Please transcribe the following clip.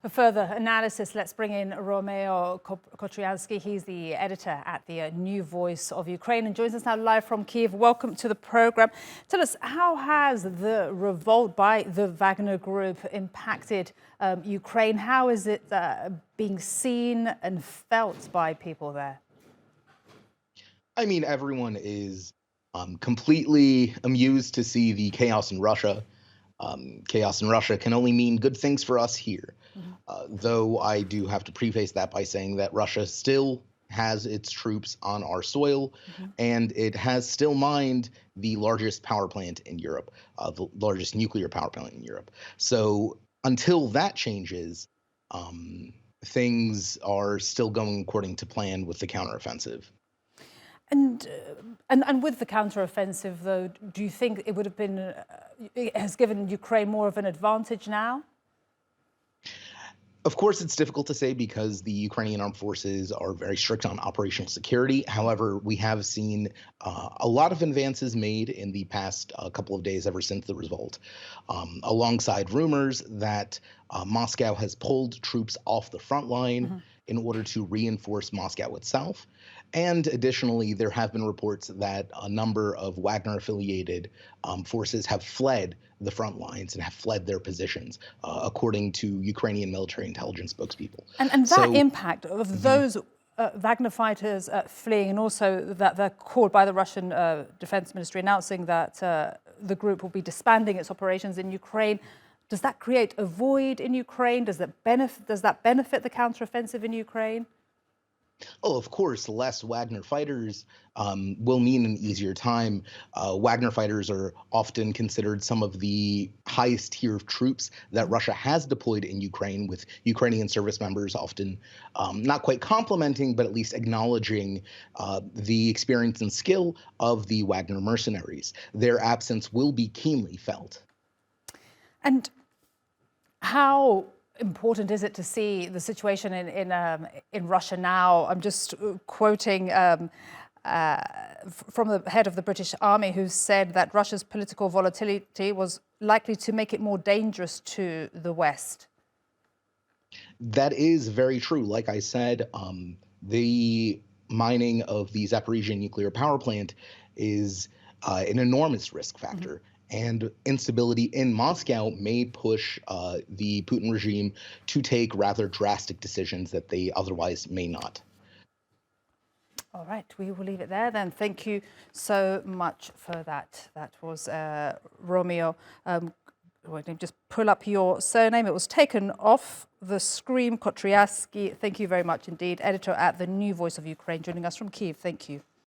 For further analysis, let's bring in Romeo Kokriatski. He's the editor at the New Voice of Ukraine and joins us now live from Kyiv. Welcome to the program. Tell us, how has the revolt by the Wagner group impacted Ukraine? How is it being seen and felt by people there? I mean, everyone is completely amused to see the chaos in Russia. Chaos in Russia can only mean good things for us here. Though I do have to preface that by saying that Russia still has its troops on our soil, and it has still mined the largest power plant in Europe, the largest nuclear power plant in Europe. So until that changes, things are still going according to plan with the counteroffensive. And with the counteroffensive, though, do you think it would have been, it has given Ukraine more of an advantage now? Of course, it's difficult to say because the Ukrainian armed forces are very strict on operational security. However, we have seen a lot of advances made in the past couple of days ever since the revolt, alongside rumors that Moscow has pulled troops off the front line in order to reinforce Moscow itself. And additionally, there have been reports that a number of Wagner-affiliated forces have fled the front lines and have fled their positions, according to Ukrainian military intelligence spokespeople. And that impact of those Wagner fighters fleeing, and also that they're called by the Russian Defense Ministry announcing that the group will be disbanding its operations in Ukraine, does that create a void in Ukraine? Does that benefit the counteroffensive in Ukraine? Oh, of course, less Wagner fighters will mean an easier time. Wagner fighters are often considered some of the highest tier of troops that Russia has deployed in Ukraine, with Ukrainian service members often not quite complimenting, but at least acknowledging the experience and skill of the Wagner mercenaries. Their absence will be keenly felt. And how important is it to see the situation in Russia now? I'm just quoting from the head of the British Army, who said that Russia's political volatility was likely to make it more dangerous to the West. That is very true. Like I said, the mining of the Zaporizhzhia nuclear power plant is an enormous risk factor. And instability in Moscow may push the Putin regime to take rather drastic decisions that they otherwise may not. All right, we will leave it there then. Thank you so much for that. That was Romeo. Just pull up your surname. It was taken off the screen. Kokriatski, thank you very much indeed. Editor at the New Voice of Ukraine, joining us from Kyiv. Thank you.